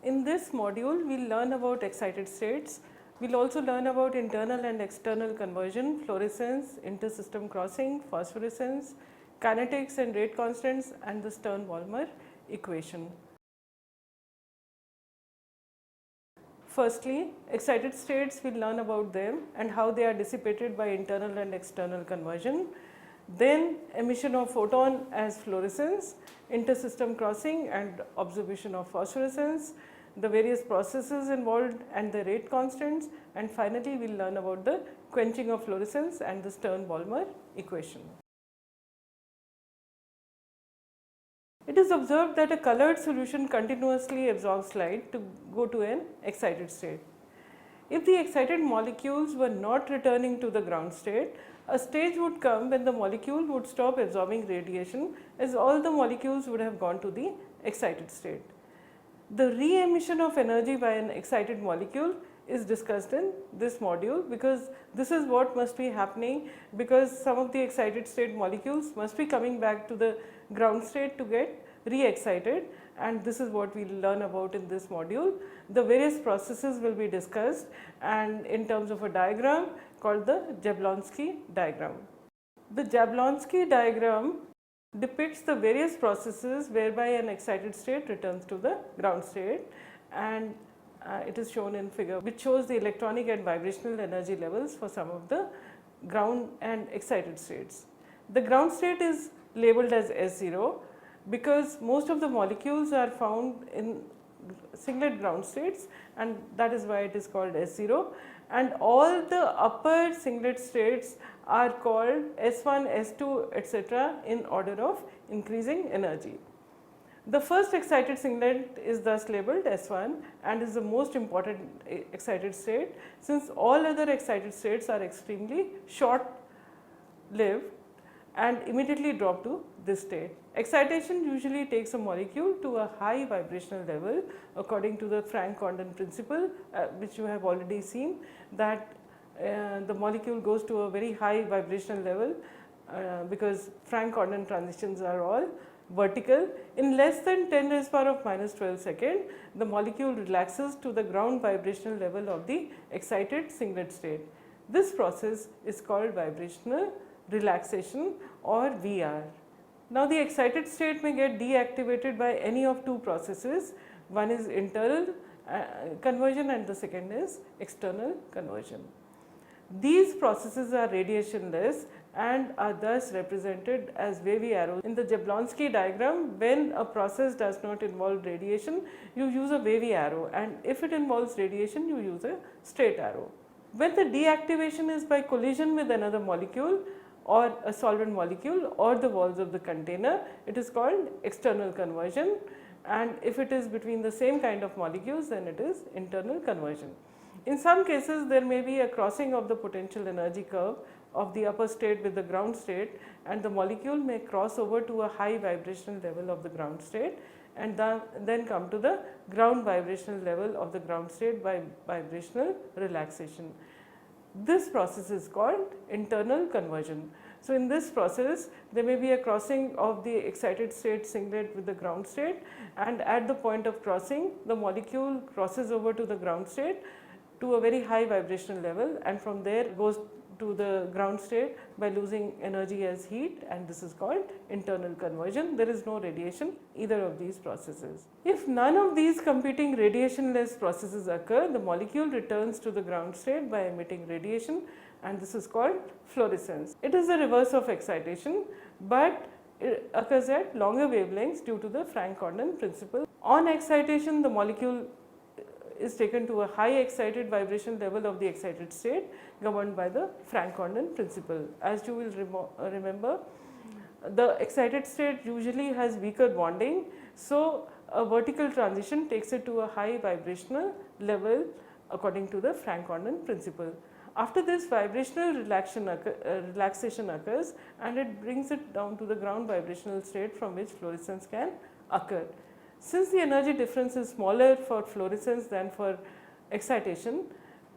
In this module, we will learn about excited states. We will also learn about internal and external conversion, fluorescence, inter-system crossing, phosphorescence, kinetics and rate constants, and the Stern-Volmer equation. Firstly, excited states, we will learn about them and how they are dissipated by internal and external conversion. Then emission of photon as fluorescence, inter-system crossing and observation of phosphorescence, the various processes involved and the rate constants, and finally we will learn about the quenching of fluorescence and the Stern-Volmer equation. It is observed that a colored solution continuously absorbs light to go to an excited state. If the excited molecules were not returning to the ground state, a stage would come when the molecule would stop absorbing radiation, as all the molecules would have gone to the excited state. The re-emission of energy by an excited molecule is discussed in this module, because this is what must be happening, because some of the excited state molecules must be coming back to the ground state to get re-excited, and this is what we will learn about in this module. The various processes will be discussed, and in terms of a diagram called the Jablonski diagram. The Jablonski diagram depicts the various processes whereby an excited state returns to the ground state, and it is shown in figure, which shows the electronic and vibrational energy levels for some of the ground and excited states. The ground state is labeled as S0 because most of the molecules are found in singlet ground states, and that is why it is called S0, and all the upper singlet states are called S1, S2, etc. in order of increasing energy. The first excited singlet is thus labeled S1 and is the most important excited state, since all other excited states are extremely short lived and immediately drop to this state. Excitation usually takes a molecule to a high vibrational level according to the Franck-Condon principle, which you have already seen, that the molecule goes to a very high vibrational level because Franck-Condon transitions are all vertical. In less than 10 raised power of minus 12 second, the molecule relaxes to the ground vibrational level of the excited singlet state. This process is called vibrational relaxation or VR. Now, the excited state may get deactivated by any of two processes. One is internal conversion and the second is external conversion. These processes are radiationless and are thus represented as wavy arrows. In the Jablonski diagram, when a process does not involve radiation, you use a wavy arrow, and if it involves radiation, you use a straight arrow. When the deactivation is by collision with another molecule or a solvent molecule or the walls of the container, it is called external conversion, and if it is between the same kind of molecules, then it is internal conversion. In some cases, there may be a crossing of the potential energy curve of the upper state with the ground state, and the molecule may cross over to a high vibrational level of the ground state and then come to the ground vibrational level of the ground state by vibrational relaxation. This process is called internal conversion. So, in this process, there may be a crossing of the excited state singlet with the ground state, and at the point of crossing, the molecule crosses over to the ground state to a very high vibrational level, and from there goes to the ground state by losing energy as heat, and this is called internal conversion. There is no radiation either of these processes. If none of these competing radiationless processes occur, the molecule returns to the ground state by emitting radiation, and this is called fluorescence. It is the reverse of excitation, but it occurs at longer wavelengths due to the Franck-Condon principle. On excitation, the molecule is taken to a high excited vibration level of the excited state governed by the Franck-Condon principle. As you will remember, the excited state usually has weaker bonding, so a vertical transition takes it to a high vibrational level according to the Franck-Condon principle. After this, vibrational relaxation occurs, and it brings it down to the ground vibrational state from which fluorescence can occur. Since the energy difference is smaller for fluorescence than for excitation,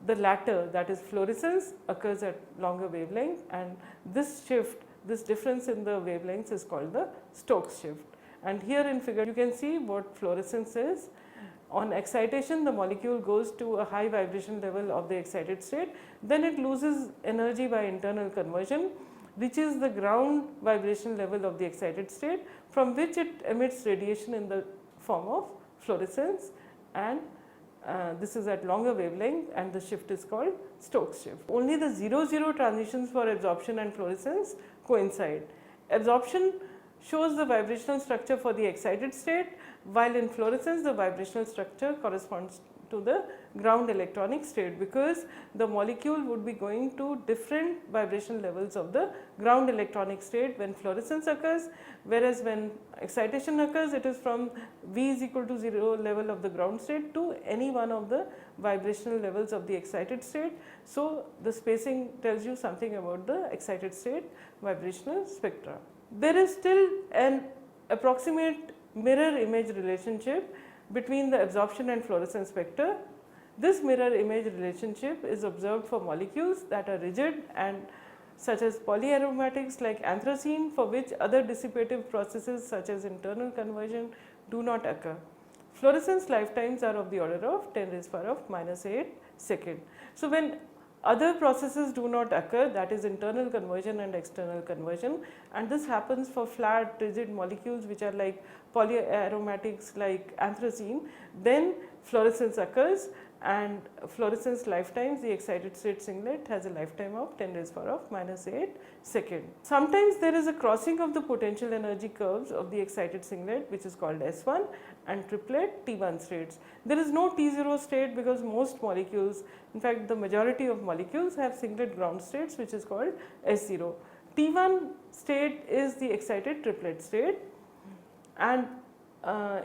the latter, that is fluorescence, occurs at longer wavelength, and this shift, this difference in the wavelengths is called the Stokes shift. And here in figure you can see what fluorescence is. On excitation, the molecule goes to a high vibration level of the excited state, then it loses energy by internal conversion, reaches the ground vibration level of the excited state, from which it emits radiation in the form of fluorescence, and this is at longer wavelength, and the shift is called Stokes shift. Only the 0-0 transitions for absorption and fluorescence coincide. Absorption shows the vibrational structure for the excited state, while in fluorescence the vibrational structure corresponds to the ground electronic state, because the molecule would be going to different vibration levels of the ground electronic state when fluorescence occurs, whereas when excitation occurs it is from V is equal to 0 level of the ground state to any one of the vibrational levels of the excited state. So, the spacing tells you something about the excited state vibrational spectra. There is still an approximate mirror image relationship between the absorption and fluorescence spectra. This mirror image relationship is observed for molecules that are rigid and such as polyaromatics like anthracene, for which other dissipative processes such as internal conversion do not occur. Fluorescence lifetimes are of the order of 10⁻⁻8 second. So, when other processes do not occur, that is internal conversion and external conversion, and this happens for flat rigid molecules which are like polyaromatics like anthracene, then fluorescence occurs, and fluorescence lifetimes, the excited state singlet has a lifetime of 10⁻⁻8 second. Sometimes there is a crossing of the potential energy curves of the excited singlet, which is called S1, and triplet T1 states. There is no T0 state because most molecules, in fact the majority of molecules have singlet ground states, which is called S0. T1 state is the excited triplet state, and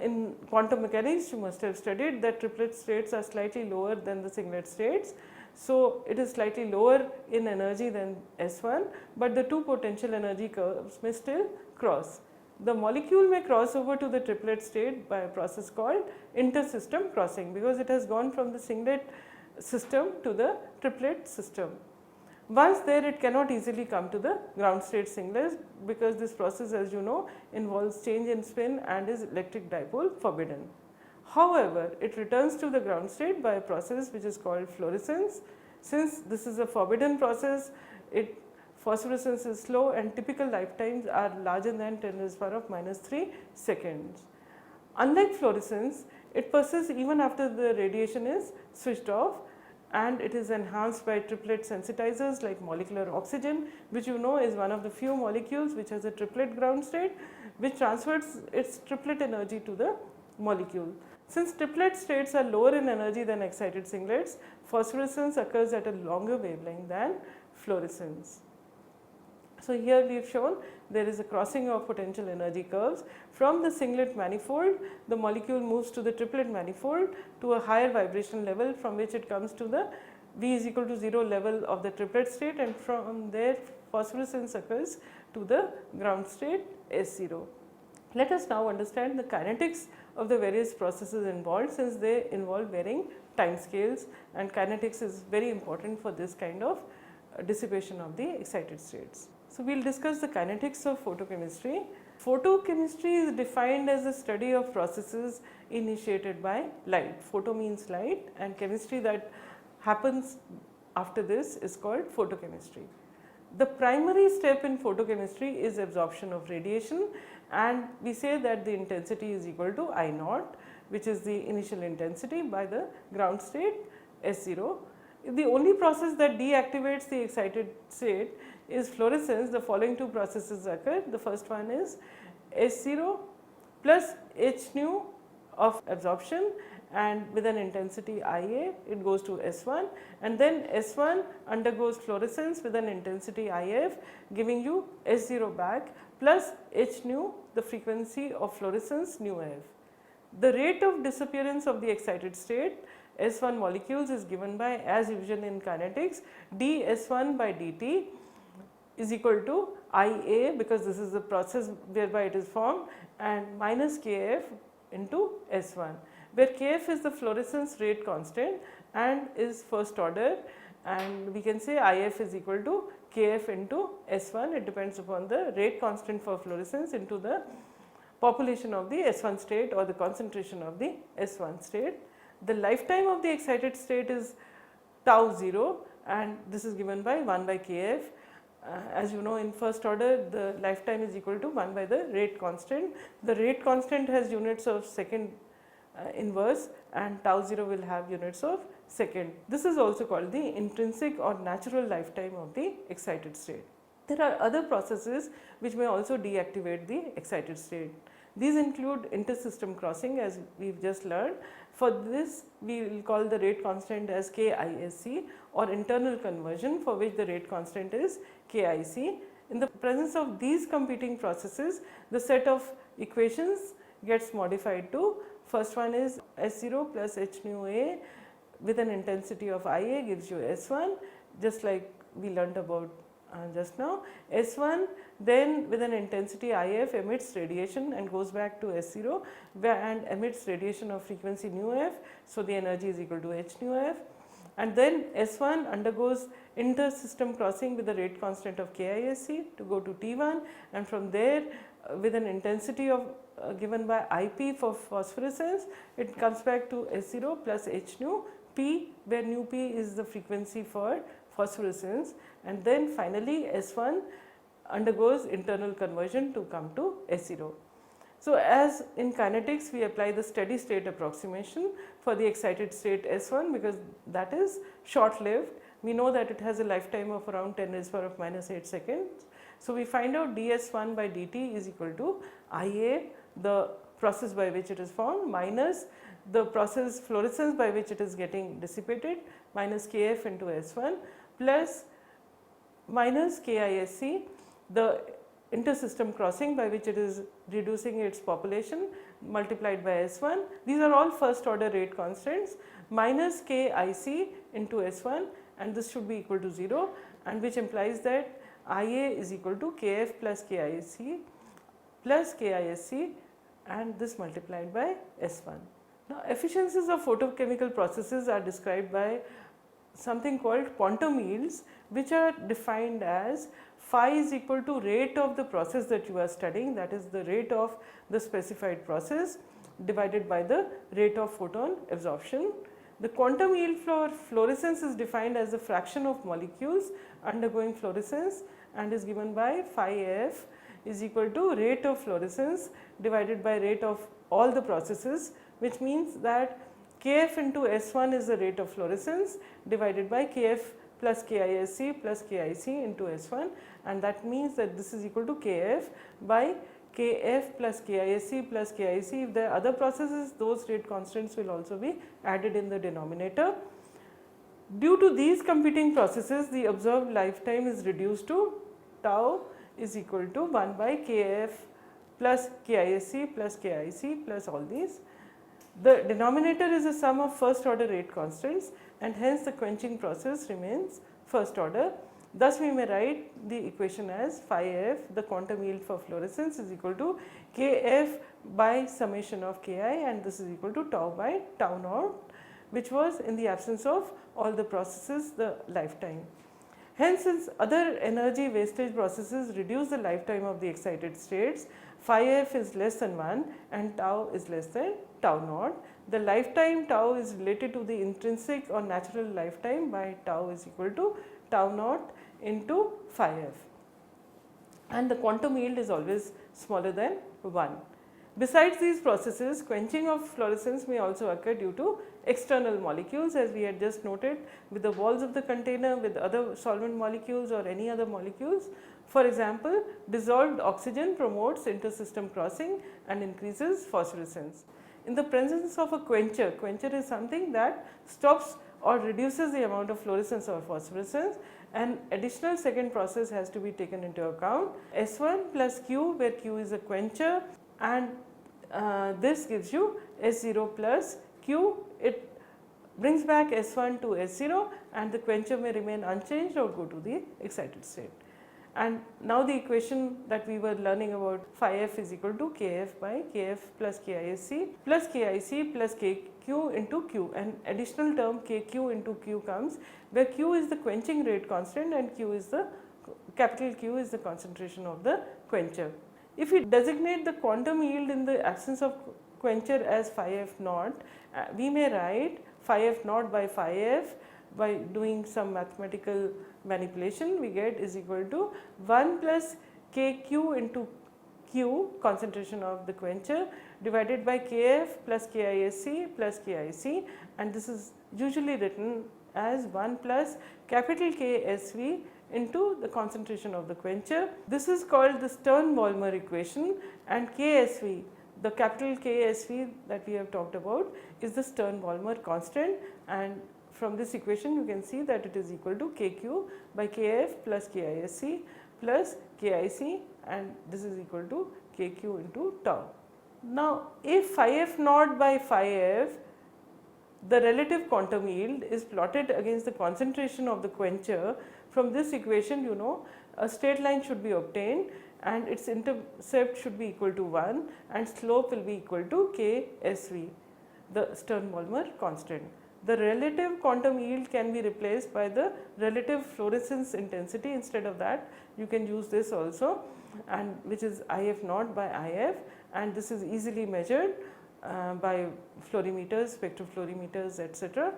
in quantum mechanics you must have studied that triplet states are slightly lower than the singlet states. So, it is slightly lower in energy than S1, but the two potential energy curves may still cross. The molecule may cross over to the triplet state by a process called intersystem crossing, because it has gone from the singlet system to the triplet system. Once there, it cannot easily come to the ground state singlet, because this process, as you know, involves change in spin and is electric dipole forbidden. However, it returns to the ground state by a process which is called fluorescence. Since this is a forbidden process, phosphorescence is slow and typical lifetimes are larger than 10⁻⁻3 seconds. Unlike fluorescence, it persists even after the radiation is switched off, and it is enhanced by triplet sensitizers like molecular oxygen, which you know is one of the few molecules which has a triplet ground state, which transfers its triplet energy to the molecule. Since triplet states are lower in energy than excited singlets, phosphorescence occurs at a longer wavelength than fluorescence. So, here we have shown there is a crossing of potential energy curves. From the singlet manifold, the molecule moves to the triplet manifold to a higher vibration level, from which it comes to the V is equal to 0 level of the triplet state, and from there phosphorescence occurs to the ground state S0. Let us now understand the kinetics of the various processes involved, since they involve varying time scales, and kinetics is very important for this kind of dissipation of the excited states. So, we will discuss the kinetics of photochemistry. Photochemistry is defined as the study of processes initiated by light. Photo means light, and chemistry that happens after this is called photochemistry. The primary step in photochemistry is absorption of radiation, and we say that the intensity is equal to I naught, which is the initial intensity by the ground state S0. The only process that deactivates the excited state is fluorescence. The following two processes occur. The first one is S0 plus h nu of absorption, and with an intensity IA it goes to S1, and then S1 undergoes fluorescence with an intensity IF, giving you S0 back plus h nu, the frequency of fluorescence nu f. The rate of disappearance of the excited state S1 molecules is given by, as usual in kinetics, dS1 by dt is equal to IA, because this is the process whereby it is formed, and minus Kf into S1, where Kf is the fluorescence rate constant and is first order, and we can say IF is equal to Kf into S1. It depends upon the rate constant for fluorescence into the population of the S1 state or the concentration of the S1 state. The lifetime of the excited state is tau 0, and this is given by 1 by kf. As you know, in first order the lifetime is equal to 1 by the rate constant. The rate constant has units of second inverse, and tau 0 will have units of second. This is also called the intrinsic or natural lifetime of the excited state. There are other processes which may also deactivate the excited state. These include intersystem crossing, as we have just learned. For this we will call the rate constant as KISC, or internal conversion, for which the rate constant is KIC. In the presence of these competing processes, the set of equations gets modified to, first one is S0 plus h nu a with an intensity of IA gives you S1, just like we learnt about just now. S1 then with an intensity IF emits radiation and goes back to S0 and emits radiation of frequency nu f. So, the energy is equal to h nu f, and then S1 undergoes inter-system crossing with the rate constant of KISC to go to T1, and from there with an intensity of given by IP for phosphorescence, it comes back to S0 plus h nu p, where nu p is the frequency for phosphorescence, and then finally S1 undergoes internal conversion to come to S0. So, as in kinetics we apply the steady state approximation for the excited state S1, because that is short lived. We know that it has a lifetime of around 10 raised to the power of minus 8 seconds. So, we find out ds1 by dt is equal to IA, the process by which it is formed, minus the process fluorescence by which it is getting dissipated, minus kf into S1, plus minus KISC, the intersystem crossing by which it is reducing its population, multiplied by S1. These are all first order rate constants, minus KIC into S1, and this should be equal to 0, and which implies that IA is equal to Kf plus KIC plus KISC, and this multiplied by S1. Now, efficiencies of photochemical processes are described by something called quantum yields, which are defined as phi is equal to rate of the process that you are studying, that is the rate of the specified process divided by the rate of photon absorption. The quantum yield for fluorescence is defined as the fraction of molecules undergoing fluorescence and is given by phi f is equal to rate of fluorescence divided by rate of all the processes, which means that Kf into S1 is the rate of fluorescence divided by Kf plus KISC plus KIC into S1, and that means that this is equal to Kf by Kf plus KISC plus KIC. If there are other processes, those rate constants will also be added in the denominator. Due to these competing processes, the observed lifetime is reduced to tau is equal to 1 by Kf plus KISC plus KIC plus all these. The denominator is a sum of first order rate constants, and hence the quenching process remains first order. Thus, we may write the equation as phi f, the quantum yield for fluorescence, is equal to Kf by summation of Ki, and this is equal to tau by tau naught, which was in the absence of all the processes the lifetime. Hence, since other energy wastage processes reduce the lifetime of the excited states, phi f is less than 1 and tau is less than tau naught. The lifetime tau is related to the intrinsic or natural lifetime by tau is equal to tau naught into phi f, and the quantum yield is always smaller than 1. Besides these processes, quenching of fluorescence may also occur due to external molecules, as we had just noted with the walls of the container, with other solvent molecules or any other molecules. For example, dissolved oxygen promotes intersystem crossing and increases phosphorescence. In the presence of a quencher, quencher is something that stops or reduces the amount of fluorescence or phosphorescence, an additional second process has to be taken into account, S1 plus Q, where Q is a quencher, and this gives you S0 plus Q. It brings back S1 to S0 and the quencher may remain unchanged or go to the excited state. And now the equation that we were learning about, phi f is equal to Kf by Kf plus KISC plus KIC plus KQ into Q. An additional term KQ into Q comes, where Q is the quenching rate constant and Q is the capital Q is the concentration of the quencher. If we designate the quantum yield in the absence of quencher as phi f naught, we may write phi f naught by phi f by doing some mathematical manipulation. We get is equal to 1 plus kq into q, concentration of the quencher, divided by kf plus kisc plus kic, and this is usually written as 1 plus capital Ksv into the concentration of the quencher. This is called the Stern-Volmer equation, and Ksv, the capital Ksv that we have talked about, is the Stern-Volmer constant, and from this equation you can see that it is equal to kq by kf plus kisc plus kic, and this is equal to kq into tau. Now, if phi f naught by phi f, the relative quantum yield, is plotted against the concentration of the quencher, from this equation you know a straight line should be obtained and its intercept should be equal to 1 and slope will be equal to Ksv, the Stern-Volmer constant. The relative quantum yield can be replaced by the relative fluorescence intensity. Instead of that, you can use this also, and which is If naught by If, and this is easily measured by fluorimeters, spectrophlorimeters, etc.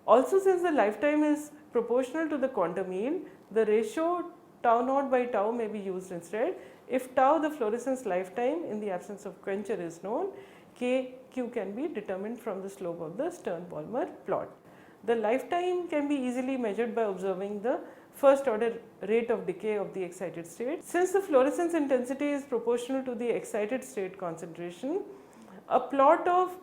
Also, since the lifetime is proportional to the quantum yield, the ratio tau naught by tau may be used instead. If tau, the fluorescence lifetime in the absence of quencher, is known, kq can be determined from the slope of the Stern-Volmer plot. The lifetime can be easily measured by observing the first order rate of decay of the excited state. Since the fluorescence intensity is proportional to the excited state concentration, a plot of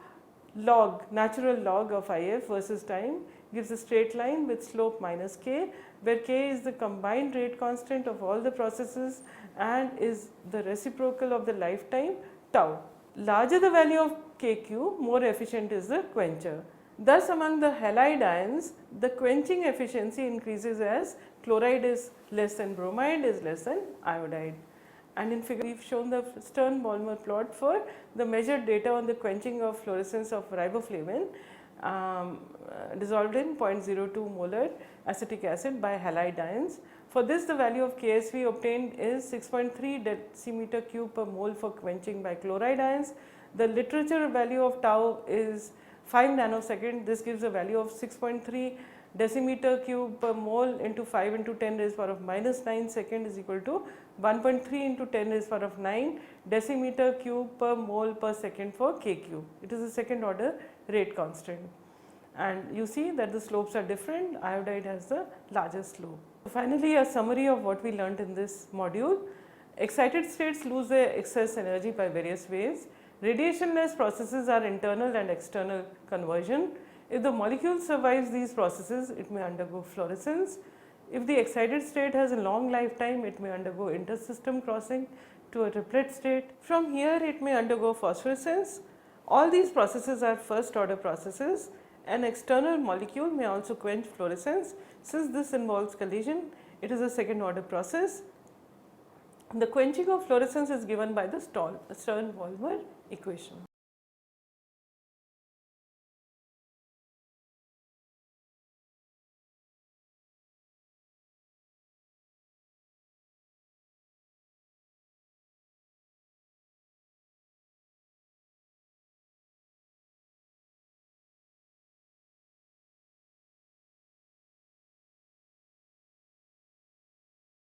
log, natural log of If versus time gives a straight line with slope minus k, where k is the combined rate constant of all the processes and is the reciprocal of the lifetime tau. Larger the value of kq, more efficient is the quencher. Thus, among the halide ions, the quenching efficiency increases as chloride is less than bromide is less than iodide. And in figure, we have shown the Stern-Volmer plot for the measured data on the quenching of fluorescence of riboflavin dissolved in 0.02 molar acetic acid by halide ions. For this, the value of Ksv obtained is 6.3 decimeter cube per mole for quenching by chloride ions. The literature value of tau is 5 nanosecond. This gives a value of 6.3 decimeter cube per mole into 5 into 10 raised power of minus 9 second is equal to 1.3 into 10 raised power of 9 decimeter cube per mole per second for kq. It is a second order rate constant, and you see that the slopes are different. Iodide has the largest slope. Finally, a summary of what we learnt in this module. Excited states lose their excess energy by various ways. Radiationless processes are internal and external conversion. If the molecule survives these processes, it may undergo fluorescence. If the excited state has a long lifetime, it may undergo intersystem crossing to a triplet state. From here, it may undergo phosphorescence. All these processes are first order processes. An external molecule may also quench fluorescence. Since this involves collision, it is a second order process. The quenching of fluorescence is given by the Stern-Volmer equation.